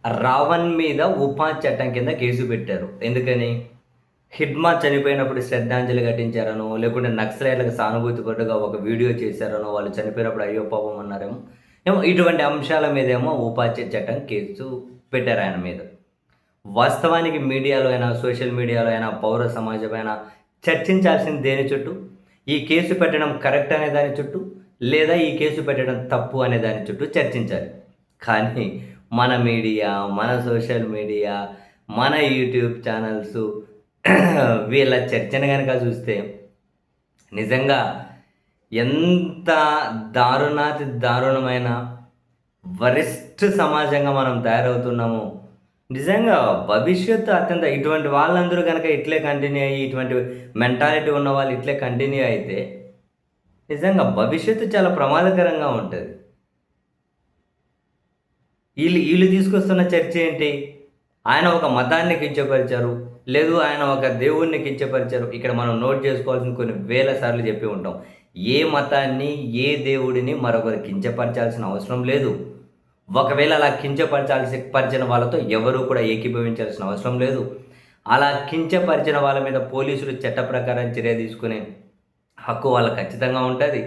రావణ్ మీద ఉపా చట్టం కింద కేసు పెట్టారు. ఎందుకని? హిడ్మా చనిపోయినప్పుడు శ్రద్ధాంజలి ఘటించారనో, లేకుంటే నక్సలైట్‌లకు సానుభూతి పరుడుగా ఒక వీడియో చేశారనో, వాళ్ళు చనిపోయినప్పుడు అయ్యో పాపం అన్నారేమో. ఇటువంటి అంశాల మీదేమో ఉపా చట్టం కేసు పెట్టారు ఆయన మీద. వాస్తవానికి మీడియాలో అయినా, సోషల్ మీడియాలో అయినా, పౌర సమాజమైనా చర్చించాల్సింది దేని చుట్టూ? ఈ కేసు పెట్టడం కరెక్ట్ అనే దాని చుట్టూ, లేదా ఈ కేసు పెట్టడం తప్పు అనే దాని చుట్టూ చర్చించాలి. కానీ మన మీడియా, మన సోషల్ మీడియా, మన యూట్యూబ్ ఛానల్సు వీళ్ళ చర్చను గనక చూస్తే నిజంగా ఎంత దారుణాతి దారుణమైన వరిష్ఠ సమాజంగా మనం తయారవుతున్నామో, నిజంగా భవిష్యత్తు అత్యంత ఇటువంటి వాళ్ళందరూ గనక ఇట్లే కంటిన్యూ అయ్యి, ఇటువంటి మెంటాలిటీ ఉన్న వాళ్ళు ఇట్లే కంటిన్యూ అయితే, నిజంగా భవిష్యత్తు చాలా ప్రమాదకరంగా ఉంటది. ఈళ్ళు తీసుకొస్తున్న చర్చ ఏంటి? ఆయన ఒక మతాన్ని కించపరిచారు, లేదు ఆయన ఒక దేవుడిని కించపరిచారు. ఇక్కడ మనం నోట్ చేసుకోవాల్సిన కొన్ని వేల సార్లు చెప్పి ఉంటాం. ఏ మతాన్ని, ఏ దేవుడిని మరొకరు కించపరచాల్సిన అవసరం లేదు. ఒకవేళ అలా పరిచిన వాళ్ళతో ఎవరూ కూడా ఏకీభవించాల్సిన అవసరం లేదు. అలా కించపరిచిన వాళ్ళ మీద పోలీసులు చట్ట ప్రకారం చర్య తీసుకునే హక్కు వాళ్ళకి ఖచ్చితంగా ఉంటుంది.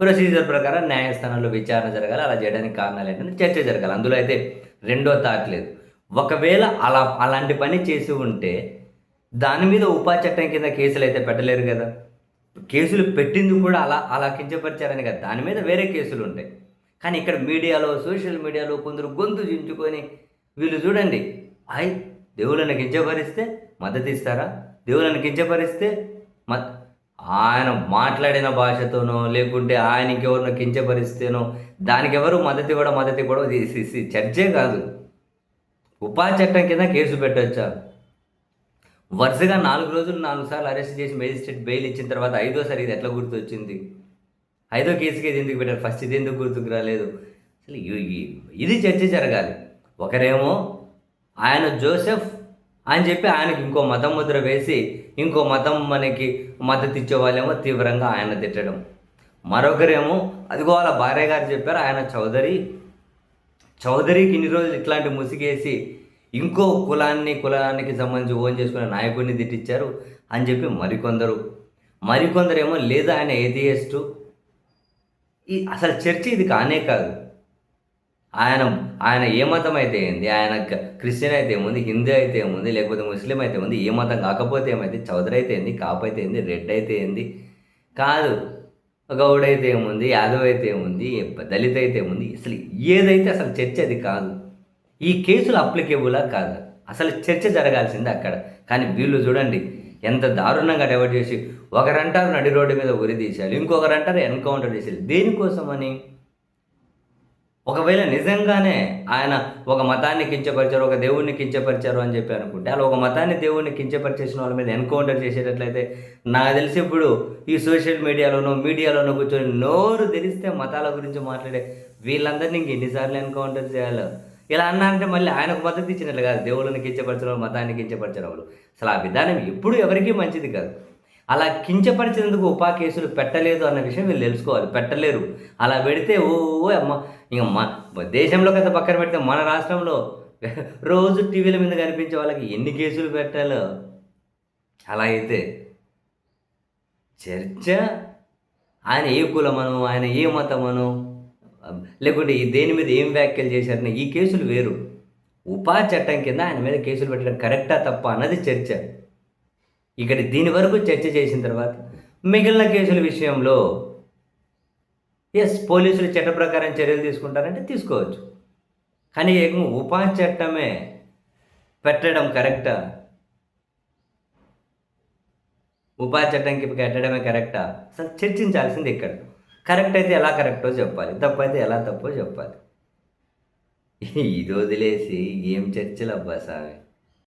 ప్రొసీజర్ ప్రకారం న్యాయస్థానంలో విచారణ జరగాలి. అలా చేయడానికి కారణాలు ఏంటంటే చర్చ జరగాలి. అందులో అయితే రెండో తాట్ లేదు. ఒకవేళ అలాంటి పని చేసి ఉంటే దాని మీద ఉపా చట్టం కింద కేసులు అయితే పెట్టలేరు కదా. కేసులు పెట్టింది కూడా అలా కించపరిచారని కదా, దాని మీద వేరే కేసులు ఉంటాయి. కానీ ఇక్కడ మీడియాలో, సోషల్ మీడియాలో కొందరు గొంతు చించుకొని వీళ్ళు చూడండి, దేవుళ్ళని కించపరిస్తే మద్దతు ఇస్తారా? దేవుళ్ళని కించపరిస్తే ఆయన మాట్లాడిన భాషతోనో, లేకుంటే ఆయన ఇంకెవరినో కించపరిస్తేనో దానికి ఎవరు మద్దతు ఇవ్వడం చర్చే కాదు. ఉపా చట్టం కింద కేసు పెట్టొచ్చా? వరుసగా 4 రోజులు 4 సార్లు అరెస్ట్ చేసి మేజిస్ట్రేట్ బెయిల్ ఇచ్చిన తర్వాత ఐదోసారి ఇది ఎట్లా గుర్తొచ్చింది? ఐదో కేసుకి ఇది ఎందుకు పెట్టారు? ఫస్ట్ ఇది ఎందుకు గుర్తుకు రాలేదు? అసలు ఇది చర్చ జరగాలి. ఒకరేమో ఆయన జోసెఫ్ అని చెప్పి ఆయనకి ఇంకో మతం ముద్ర వేసి, ఇంకో మతం మనకి మద్దతు ఇచ్చే వాళ్ళేమో తీవ్రంగా ఆయన తిట్టడం. మరొకరేమో అదిగో వాళ్ళ భార్య గారు చెప్పారు ఆయన చౌదరికి ఇన్ని రోజులు ఇట్లాంటి ముసిగేసి ఇంకో కులానికి సంబంధించి ఓన్ చేసుకునే నాయకుడిని తిట్టించారు అని చెప్పి మరికొందరేమో లేదా ఆయన ఏథియస్టు. అసలు చర్చ ఇది కానే కాదు. ఆయన ఏ మతం అయితే ఏంది, ఆయన క్రిస్టియన్ అయితే ఏముంది, హిందూ అయితే ఏముంది, లేకపోతే ముస్లిం అయితే ఉంది, ఏ మతం కాకపోతే ఏమైతే, చౌదరి అయితే ఏంది, కాపు అయితే ఏంది, రెడ్ అయితే ఏంది, కాదు గౌడ్ అయితే ఏముంది, యాదవ్ అయితే ఏముంది, దళిత అయితే ఏముంది, అసలు ఏదైతే అసలు చర్చ అది కాదు. ఈ కేసులు అప్లికేబులా కాదు, అసలు చర్చ జరగాల్సిందే అక్కడ. కానీ వీళ్ళు చూడండి ఎంత దారుణంగా డైవర్ట్ చేసి, ఒకరంటారు నడి రోడ్డు మీద ఉరి తీసేయాలి, ఇంకొకరంటారు ఎన్కౌంటర్ చేసేయాలి. దేనికోసమని? ఒకవేళ నిజంగానే ఆయన ఒక మతాన్ని కించపరిచారు, ఒక దేవుడిని కించపరిచారు అని చెప్పి అనుకుంటే, అలా ఒక మతాన్ని, దేవుడిని కించపరిచేసిన వాళ్ళ మీద ఎన్కౌంటర్ చేసేటట్లయితే, నాకు తెలిసి ఇప్పుడు ఈ సోషల్ మీడియాలోనో కూర్చొని నోరు తెరిస్తే మతాల గురించి మాట్లాడే వీళ్ళందరినీ ఇంక ఎన్నిసార్లు ఎన్కౌంటర్ చేయాలో. ఇలా అన్నారంటే మళ్ళీ ఆయనకు మద్దతు ఇచ్చినట్లు కాదు, దేవుళ్ళని కించపరిచిన వాళ్ళు, మతాన్ని కించపరిచిన వాళ్ళు. అసలు ఆ విధానం ఎప్పుడు ఎవరికీ మంచిది కాదు. అలా కించపరిచినందుకు ఉపా కేసులు పెట్టలేదు అన్న విషయం వీళ్ళు తెలుసుకోవాలి. పెట్టలేరు. అలా పెడితే అమ్మ ఇంక దేశంలో కదా పక్కన పెడితే మన రాష్ట్రంలో రోజు టీవీల మీద కనిపించే వాళ్ళకి ఎన్ని కేసులు పెట్టాలో. అలా అయితే చర్చ ఆయన ఏ కులమను, ఆయన ఏ మతమను, లేకుంటే దేని మీద ఏం వ్యాఖ్యలు చేశారని ఈ కేసులు వేరు. ఉపా చట్టం కింద ఆయన మీద కేసులు పెట్టడం కరెక్టా తప్ప అన్నది చర్చ. ఇక్కడ దీని వరకు చర్చ చేసిన తర్వాత మిగిలిన కేసుల విషయంలో పోలీసులు చట్ట ప్రకారం చర్యలు తీసుకుంటారంటే తీసుకోవచ్చు. కానీ ఉపా చట్టమే పెట్టడం కరెక్టా? ఉపా చట్టంకి పెట్టడమే కరెక్టా? అసలు చర్చించాల్సింది ఇక్కడ. కరెక్ట్ అయితే ఎలా కరెక్టో చెప్పాలి, తప్పు అయితే ఎలా తప్పో చెప్పాలి. ఇది వదిలేసి ఏం చర్చలు అబ్బా సామి.